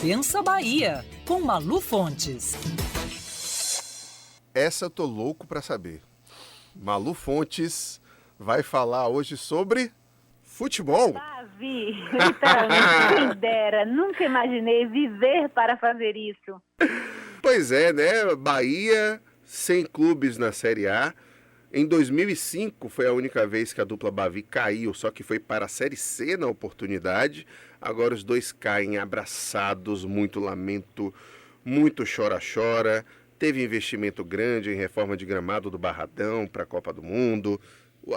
Pensa Bahia, com Malu Fontes. Essa eu tô louco pra saber. Malu Fontes vai falar hoje sobre futebol. Davi, literalmente, quem dera, nunca imaginei viver para fazer isso. Pois é, né? Bahia, 100 clubes na Série A. Em 2005 foi a única vez que a dupla Bavi caiu, só que foi para a Série C na oportunidade. Agora os dois caem abraçados, muito lamento, muito chora-chora. Teve investimento grande em reforma de gramado do Barradão para a Copa do Mundo.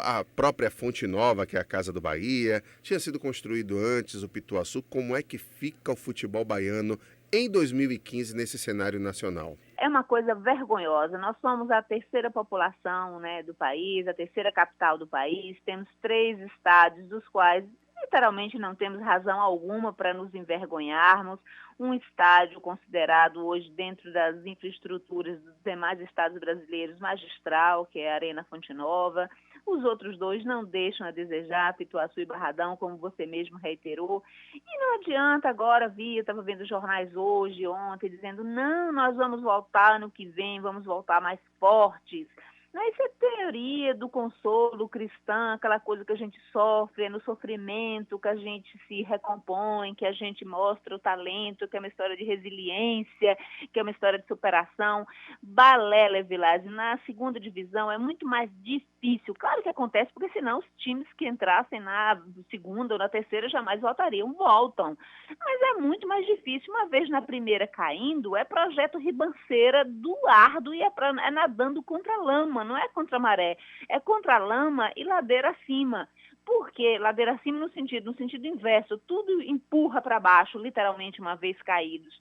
A própria Fonte Nova, que é a Casa do Bahia, tinha sido construído antes, o Pituaçu. Como é que fica o futebol baiano em 2015 nesse cenário nacional? É uma coisa vergonhosa. Nós somos a terceira população, né, do país, a terceira capital do país. Temos 3 estádios, dos quais literalmente não temos razão alguma para nos envergonharmos. Um estádio considerado hoje, dentro das infraestruturas dos demais estados brasileiros, magistral, que é a Arena Fonte Nova. Os outros 2 não deixam a desejar, Pituaçu e Barradão, como você mesmo reiterou. E não adianta agora eu estava vendo jornais hoje, ontem, dizendo, não, nós vamos voltar ano que vem, vamos voltar mais fortes. Não, isso é teoria do consolo cristã, aquela coisa que a gente sofre, é no sofrimento que a gente se recompõe, que a gente mostra o talento, que é uma história de resiliência, que é uma história de superação. Balela, Vilásio, na segunda divisão é muito mais difícil. Claro que acontece, porque senão os times que entrassem na segunda ou na terceira jamais voltariam, voltam. Mas é muito mais difícil. Uma vez na primeira caindo, é projeto ribanceira do árduo e é nadando contra a lama. Não é contra a maré, é contra a lama e ladeira acima. Por quê? Ladeira acima no sentido inverso, tudo empurra para baixo, literalmente, uma vez caídos.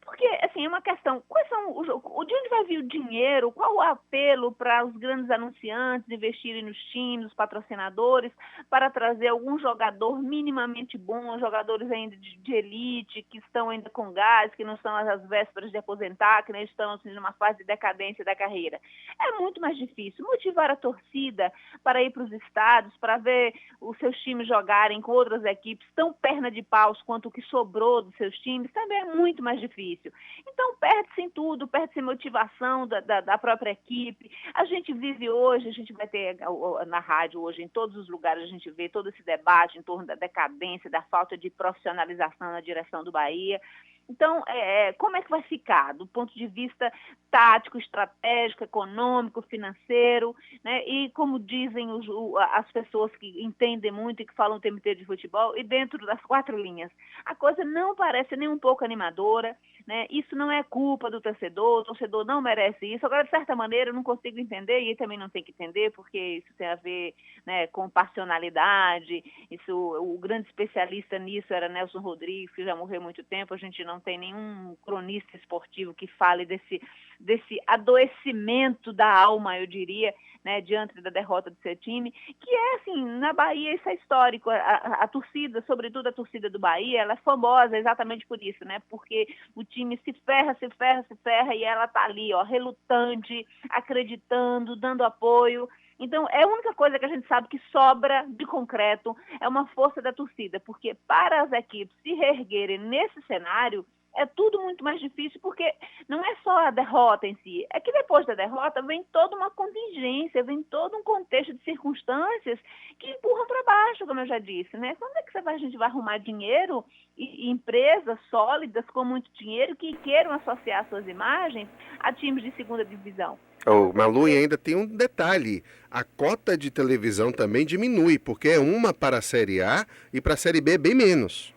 Porque, assim, é uma questão, quais são de onde vai vir o dinheiro, qual o apelo para os grandes anunciantes investirem nos times, os patrocinadores, para trazer algum jogador minimamente bom, jogadores ainda de elite, que estão ainda com gás, que não estão às vésperas de aposentar, que não estão assim, numa fase de decadência da carreira. É muito mais difícil motivar a torcida para ir para os estádios, para ver os seus times jogarem com outras equipes tão perna de paus quanto o que sobrou dos seus times, também é muito mais difícil. Então, perde-se em tudo, perde-se motivação da própria equipe. A gente vive hoje, a gente vai ter na rádio hoje, em todos os lugares, a gente vê todo esse debate em torno da decadência, da falta de profissionalização na direção do Bahia. Então, como é que vai ficar do ponto de vista tático, estratégico, econômico, financeiro, né? E como dizem as pessoas que entendem muito e que falam o tempo inteiro de futebol, e dentro das 4 linhas, a coisa não parece nem um pouco animadora, né? Isso não é culpa do torcedor, o torcedor não merece isso. Agora, de certa maneira, eu não consigo entender, e ele também não tem que entender, porque isso tem a ver, né, com passionalidade. O grande especialista nisso era Nelson Rodrigues, que já morreu há muito tempo. A gente não tem nenhum cronista esportivo que fale desse adoecimento da alma, eu diria, né, diante da derrota do seu time, que é assim, na Bahia isso é histórico. A torcida, sobretudo a torcida do Bahia, ela é famosa exatamente por isso, né, porque o time se ferra e ela tá ali, ó, relutante, acreditando, dando apoio. Então, é a única coisa que a gente sabe que sobra de concreto é uma força da torcida, porque para as equipes se reerguerem nesse cenário, é tudo muito mais difícil, porque não é só a derrota em si, é que depois da derrota vem toda uma contingência, vem todo um contexto de circunstâncias que empurram para baixo, como eu já disse, né? Quando é que a gente vai arrumar dinheiro e empresas sólidas com muito dinheiro que queiram associar suas imagens a times de segunda divisão? Malu, e ainda tem um detalhe, a cota de televisão também diminui, porque é uma para a Série A e para a Série B bem menos.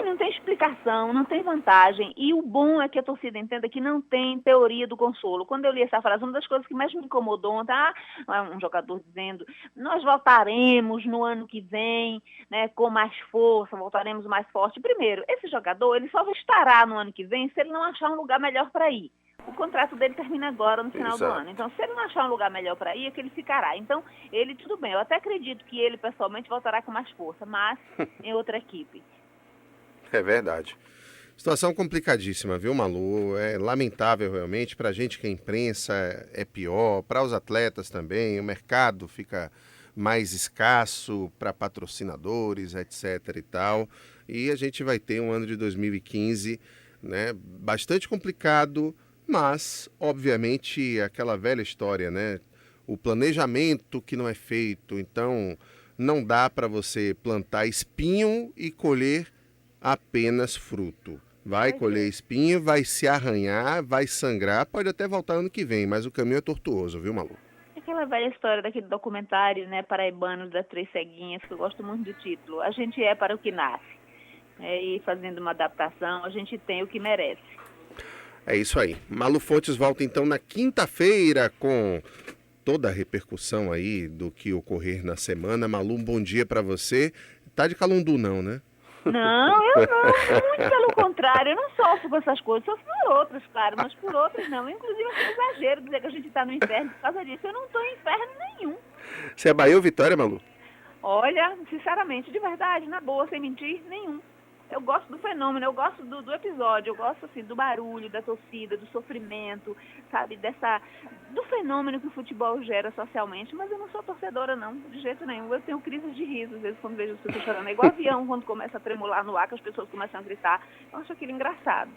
Não tem explicação, não tem vantagem. E o bom é que a torcida entenda que não tem teoria do consolo. Quando eu li essa frase, uma das coisas que mais me incomodou ontem, um jogador dizendo, nós voltaremos no ano que vem, né, com mais força, voltaremos mais forte. Primeiro, esse jogador, ele só estará no ano que vem se ele não achar um lugar melhor para ir. O contrato dele termina agora, no final do ano. Então, se ele não achar um lugar melhor para ir, é que ele ficará. Então, ele, tudo bem. Eu até acredito que ele, pessoalmente, voltará com mais força, mas em outra equipe. É verdade. Situação complicadíssima, viu, Malu? É lamentável realmente. Para a gente que é imprensa é pior, para os atletas também. O mercado fica mais escasso para patrocinadores, etc. e tal. E a gente vai ter um ano de 2015, né, bastante complicado, mas, obviamente, aquela velha história, né? O planejamento que não é feito, então não dá para você plantar espinho e colher apenas fruto. Vai colher espinho, vai se arranhar, vai sangrar, pode até voltar ano que vem, mas o caminho é tortuoso, viu, Malu? Aquela velha história daquele documentário, né, Paraibanos das Três Ceguinhas, que eu gosto muito do título. A gente é para o que nasce. E fazendo uma adaptação, a gente tem o que merece. É isso aí. Malu Fontes volta então na quinta-feira com toda a repercussão aí do que ocorrer na semana. Malu, um bom dia para você. Tá de calundu não, né? Não, eu não. Muito pelo contrário, eu não sofro com essas coisas. Sofro por outras, claro, mas por outras não. Inclusive, é um exagero dizer que a gente está no inferno por causa disso. Eu não estou em inferno nenhum. Você é Bahia ou Vitória, Malu? Olha, sinceramente, de verdade, na boa, sem mentir, nenhum. Eu gosto do fenômeno, eu gosto do episódio, eu gosto assim, do barulho, da torcida, do sofrimento, sabe, do fenômeno que o futebol gera socialmente, mas eu não sou torcedora não, de jeito nenhum. Eu tenho crises de riso, às vezes, quando vejo as pessoas chorando. É igual avião, quando começa a tremular no ar, que as pessoas começam a gritar. Eu acho aquilo engraçado.